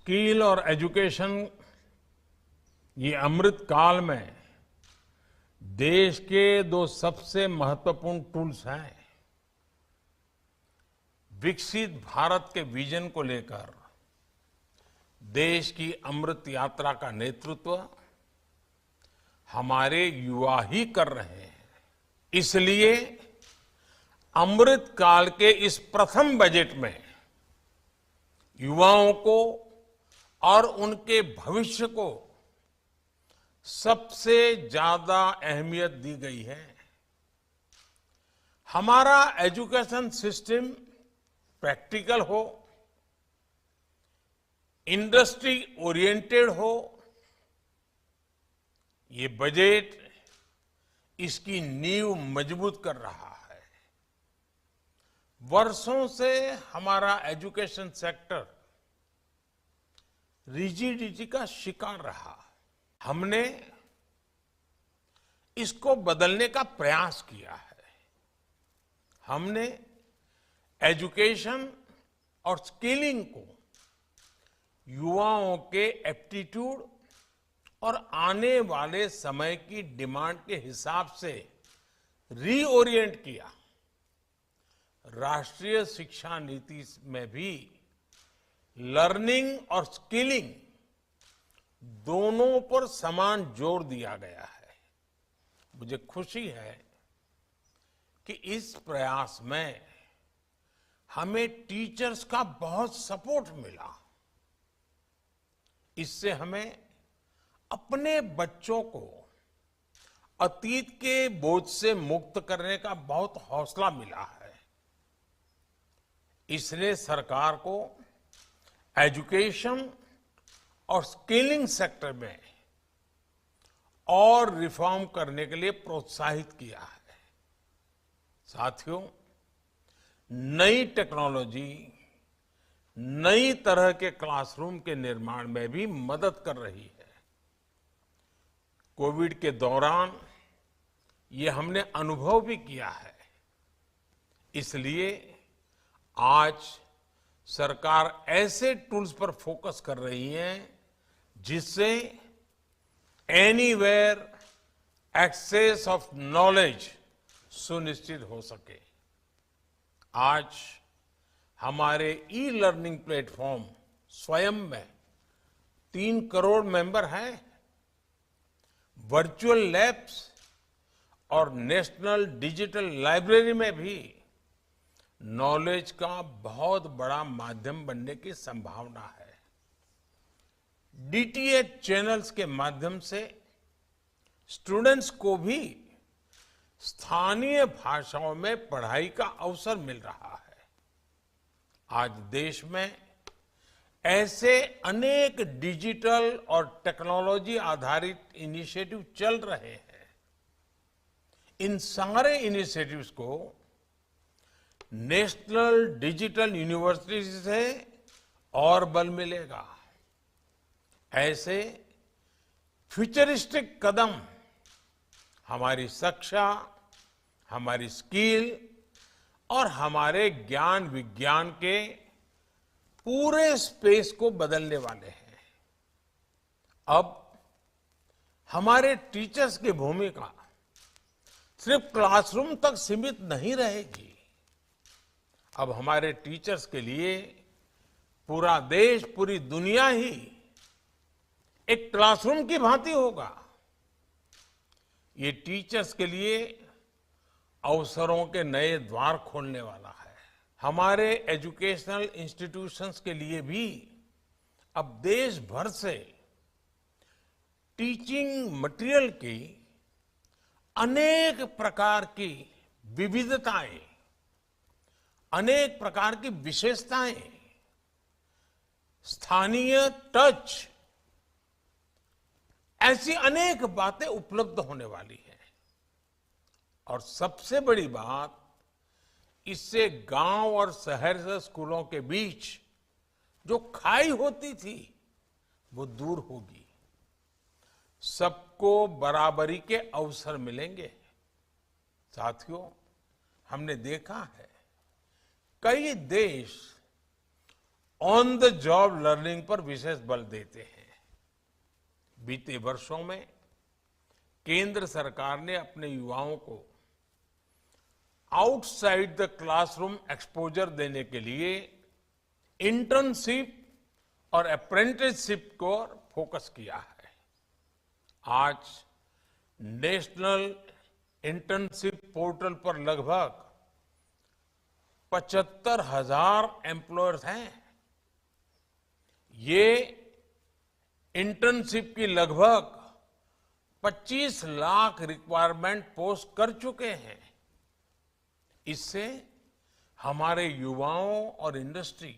Skill और education ये अमृत काल में देश के दो सबसे महत्वपूर्ण टूल्स हैं। विकसित भारत के विजन को लेकर देश की अमृत यात्रा का नेतृत्व हमारे युवा ही कर रहे हैं। इसलिए अमृत काल के इस प्रथम बजट में युवाओं को और उनके भविष्य को सबसे ज्यादा अहमियत दी गई है। हमारा एजुकेशन सिस्टम प्रैक्टिकल हो, इंडस्ट्री ओरिएंटेड हो, ये बजट इसकी नींव मजबूत कर रहा है। वर्षों से हमारा एजुकेशन सेक्टर रिजिडिटी का शिकार रहा। हमने इसको बदलने का प्रयास किया है। हमने एजुकेशन और स्किलिंग को युवाओं के एप्टीट्यूड और आने वाले समय की डिमांड के हिसाब से रीओरिएंट किया। राष्ट्रीय शिक्षा नीति में भी लर्निंग और स्किलिंग दोनों पर समान जोर दिया गया है। मुझे खुशी है कि इस प्रयास में हमें टीचर्स का बहुत सपोर्ट मिला। इससे हमें अपने बच्चों को अतीत के बोझ से मुक्त करने का बहुत हौसला मिला है। इसलिए सरकार को एजुकेशन और स्किलिंग सेक्टर में और रिफॉर्म करने के लिए प्रोत्साहित किया है। साथियों, नई टेक्नोलॉजी नई तरह के क्लासरूम के निर्माण में भी मदद कर रही है। कोविड के दौरान ये हमने अनुभव भी किया है। इसलिए आज सरकार ऐसे टूल्स पर फोकस कर रही है जिससे एनीवेयर एक्सेस ऑफ नॉलेज सुनिश्चित हो सके। आज हमारे ई लर्निंग प्लेटफॉर्म स्वयं में 3 करोड़ मेंबर हैं। वर्चुअल लैब्स और नेशनल डिजिटल लाइब्रेरी में भी नॉलेज का बहुत बड़ा माध्यम बनने की संभावना है। डीटीएच चैनल्स के माध्यम से स्टूडेंट्स को भी स्थानीय भाषाओं में पढ़ाई का अवसर मिल रहा है। आज देश में ऐसे अनेक डिजिटल और टेक्नोलॉजी आधारित इनिशिएटिव चल रहे हैं। इन सारे इनिशिएटिव्स को नेशनल डिजिटल यूनिवर्सिटी से और बल मिलेगा। ऐसे फ्यूचरिस्टिक कदम हमारी शिक्षा, हमारी स्किल और हमारे ज्ञान विज्ञान के पूरे स्पेस को बदलने वाले हैं। अब हमारे टीचर्स की भूमिका सिर्फ क्लासरूम तक सीमित नहीं रहेगी। अब हमारे टीचर्स के लिए पूरा देश, पूरी दुनिया ही एक क्लासरूम की भांति होगा। ये टीचर्स के लिए अवसरों के नए द्वार खोलने वाला है। हमारे एजुकेशनल इंस्टीट्यूशंस के लिए भी अब देश भर से टीचिंग मटेरियल की अनेक प्रकार की विविधताएं, अनेक प्रकार की विशेषताएं, स्थानीय टच, ऐसी अनेक बातें उपलब्ध होने वाली है। और सबसे बड़ी बात, इससे गांव और शहर से स्कूलों के बीच जो खाई होती थी वो दूर होगी। सबको बराबरी के अवसर मिलेंगे। साथियों, हमने देखा है कई देश ऑन द जॉब लर्निंग पर विशेष बल देते हैं। बीते वर्षों में केंद्र सरकार ने अपने युवाओं को आउटसाइड द क्लासरूम एक्सपोजर देने के लिए इंटर्नशिप और अप्रेंटिसशिप को फोकस किया है। आज नेशनल इंटर्नशिप पोर्टल पर लगभग 75,000 एम्प्लॉयर्स हैं। ये इंटर्नशिप की लगभग 25 लाख रिक्वायरमेंट पोस्ट कर चुके हैं। इससे हमारे युवाओं और इंडस्ट्री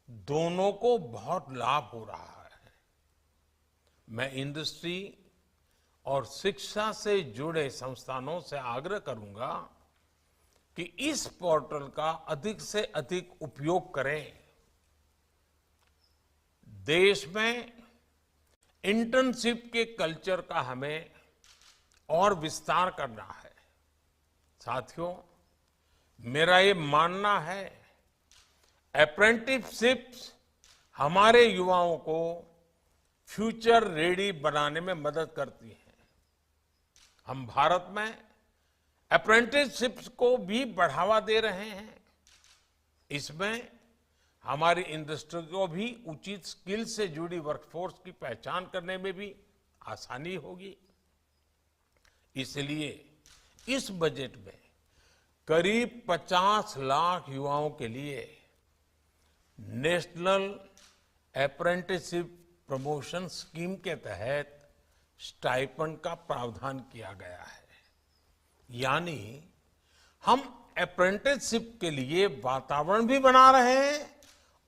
दोनों को बहुत लाभ हो रहा है। मैं इंडस्ट्री और शिक्षा से जुड़े संस्थानों से आग्रह करूंगा कि इस पोर्टल का अधिक से अधिक उपयोग करें। देश में इंटर्नशिप के कल्चर का हमें और विस्तार करना है। साथियों, मेरा ये मानना है अप्रेंटिसशिप्स हमारे युवाओं को फ्यूचर रेडी बनाने में मदद करती है। हम भारत में अप्रेंटिसशिप्स को भी बढ़ावा दे रहे हैं। इसमें हमारी इंडस्ट्री को भी उचित स्किल से जुड़ी वर्कफोर्स की पहचान करने में भी आसानी होगी। इसलिए इस बजट में करीब 50 लाख युवाओं के लिए नेशनल अप्रेंटिसशिप प्रमोशन स्कीम के तहत स्टाइपेंड का प्रावधान किया गया है। यानी हम अप्रेंटिसशिप के लिए वातावरण भी बना रहे हैं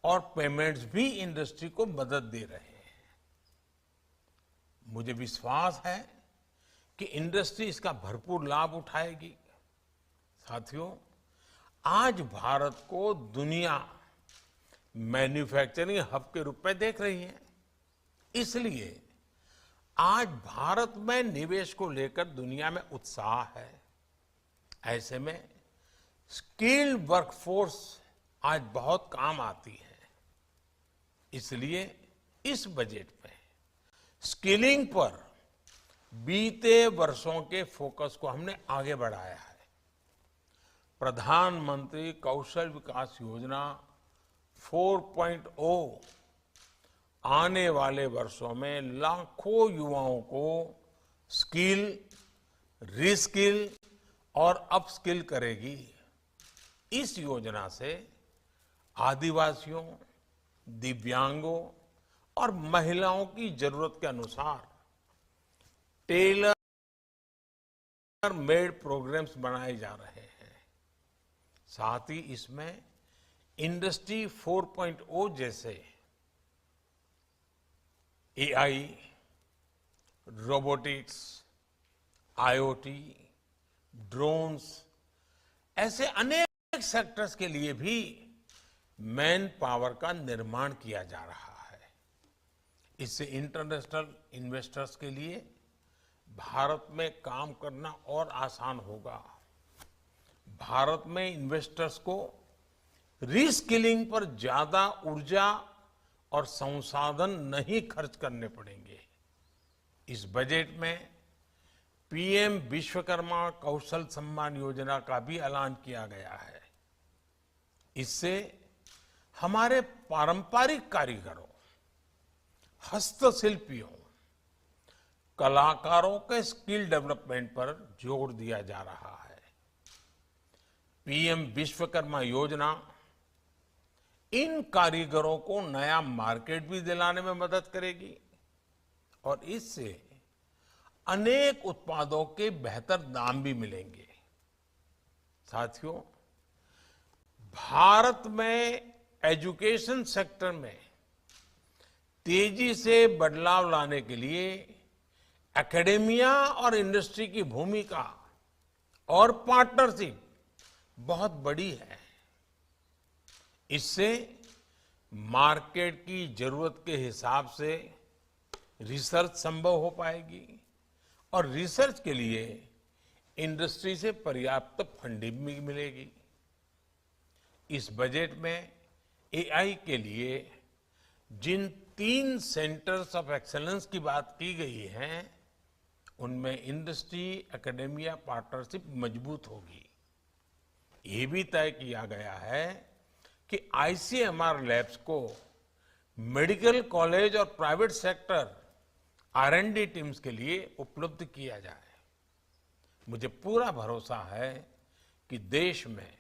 और पेमेंट्स भी इंडस्ट्री को मदद दे रहे हैं। मुझे विश्वास है कि इंडस्ट्री इसका भरपूर लाभ उठाएगी। साथियों, आज भारत को दुनिया मैन्युफैक्चरिंग हब के रूप में देख रही है। इसलिए आज भारत में निवेश को लेकर दुनिया में उत्साह है। ऐसे में स्किल्ड वर्कफोर्स आज बहुत काम आती है। इसलिए इस बजट में स्किलिंग पर बीते वर्षों के फोकस को हमने आगे बढ़ाया है। प्रधानमंत्री कौशल विकास योजना 4.0 आने वाले वर्षों में लाखों युवाओं को स्किल, रीस्किल और अपस्किल करेगी। इस योजना से आदिवासियों, दिव्यांगों और महिलाओं की जरूरत के अनुसार टेलर मेड प्रोग्राम्स बनाए जा रहे हैं। साथ ही इसमें इंडस्ट्री 4.0 जैसे एआई, रोबोटिक्स, आईओटी, ड्रोन्स ऐसे अनेक सेक्टर्स के लिए भी मैन पावर का निर्माण किया जा रहा है। इससे इंटरनेशनल इन्वेस्टर्स के लिए भारत में काम करना और आसान होगा। भारत में इन्वेस्टर्स को रीस्किलिंग पर ज्यादा ऊर्जा और संसाधन नहीं खर्च करने पड़ेंगे। इस बजट में पीएम विश्वकर्मा कौशल सम्मान योजना का भी ऐलान किया गया है। इससे हमारे पारंपरिक कारीगरों, हस्तशिल्पियों, कलाकारों के स्किल डेवलपमेंट पर जोर दिया जा रहा है। पीएम विश्वकर्मा योजना इन कारीगरों को नया मार्केट भी दिलाने में मदद करेगी और इससे अनेक उत्पादों के बेहतर दाम भी मिलेंगे। साथियों, भारत में एजुकेशन सेक्टर में तेजी से बदलाव लाने के लिए एकेडेमिया और इंडस्ट्री की भूमिका और पार्टनरशिप बहुत बड़ी है। इससे मार्केट की जरूरत के हिसाब से रिसर्च संभव हो पाएगी और रिसर्च के लिए इंडस्ट्री से पर्याप्त फंडिंग भी मिलेगी। इस बजट में एआई के लिए जिन 3 सेंटर्स ऑफ एक्सीलेंस की बात की गई है, उनमें इंडस्ट्री एकेडेमिया पार्टनरशिप मजबूत होगी। ये भी तय किया गया है कि आईसीएमआर लैब्स को मेडिकल कॉलेज और प्राइवेट सेक्टर आर&डी टीम्स के लिए उपलब्ध किया जाए। मुझे पूरा भरोसा है कि देश में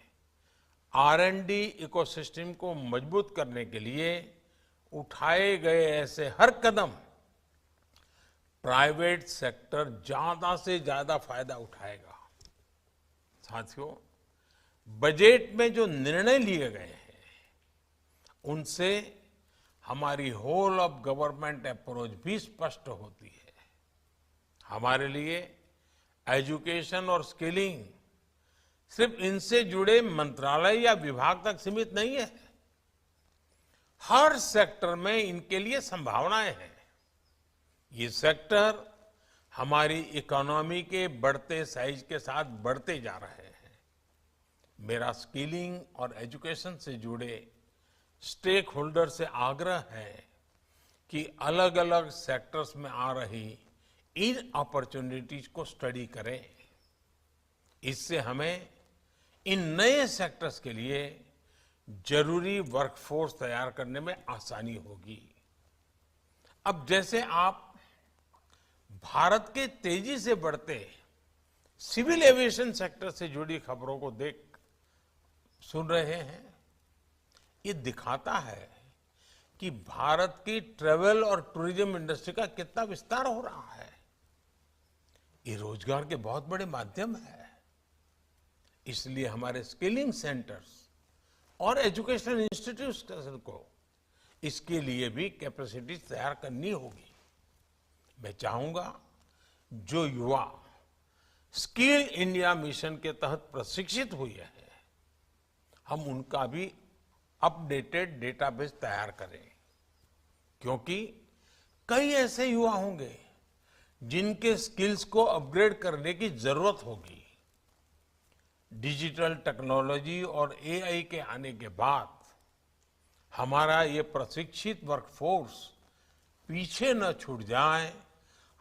आर&डी इकोसिस्टम को मजबूत करने के लिए उठाए गए ऐसे हर कदम प्राइवेट सेक्टर ज्यादा से ज्यादा फायदा उठाएगा। साथियों, बजट में जो निर्णय लिए गए हैं, उनसे हमारी होल ऑफ गवर्नमेंट अप्रोच भी स्पष्ट होती है। हमारे लिए एजुकेशन और स्किलिंग सिर्फ इनसे जुड़े मंत्रालय या विभाग तक सीमित नहीं है। हर सेक्टर में इनके लिए संभावनाएं हैं। ये सेक्टर हमारी इकोनॉमी के बढ़ते साइज के साथ बढ़ते जा रहे हैं। मेरा स्किलिंग और एजुकेशन से जुड़े स्टेक होल्डर से आग्रह है कि अलग अलग सेक्टर्स में आ रही इन अपॉर्चुनिटीज को स्टडी करें। इससे हमें इन नए सेक्टर्स के लिए जरूरी वर्कफोर्स तैयार करने में आसानी होगी। अब जैसे आप भारत के तेजी से बढ़ते सिविल एविएशन सेक्टर से जुड़ी खबरों को सुन रहे हैं, ये दिखाता है कि भारत की ट्रेवल और टूरिज्म इंडस्ट्री का कितना विस्तार हो रहा है। ये रोजगार के बहुत बड़े माध्यम है। इसलिए हमारे स्किलिंग सेंटर्स और एजुकेशनल इंस्टीट्यूशन को इसके लिए भी कैपेसिटी तैयार करनी होगी। मैं चाहूंगा जो युवा स्किल इंडिया मिशन के तहत प्रशिक्षित हुए हैं, हम उनका भी अपडेटेड डेटाबेस तैयार करें, क्योंकि कई ऐसे युवा होंगे जिनके स्किल्स को अपग्रेड करने की जरूरत होगी। डिजिटल टेक्नोलॉजी और एआई के आने के बाद हमारा ये प्रशिक्षित वर्कफोर्स पीछे न छूट जाए,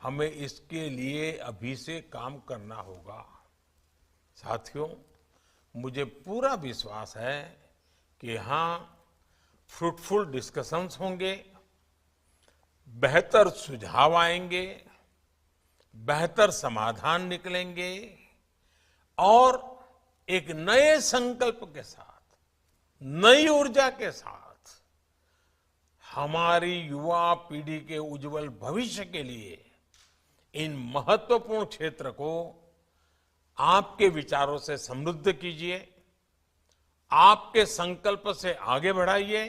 हमें इसके लिए अभी से काम करना होगा। साथियों, मुझे पूरा विश्वास है कि यहां फ्रूटफुल डिस्कशंस होंगे, बेहतर सुझाव आएंगे, बेहतर समाधान निकलेंगे और एक नए संकल्प के साथ, नई ऊर्जा के साथ हमारी युवा पीढ़ी के उज्जवल भविष्य के लिए इन महत्वपूर्ण क्षेत्र को आपके विचारों से समृद्ध कीजिए, आपके संकल्प से आगे बढ़ाइए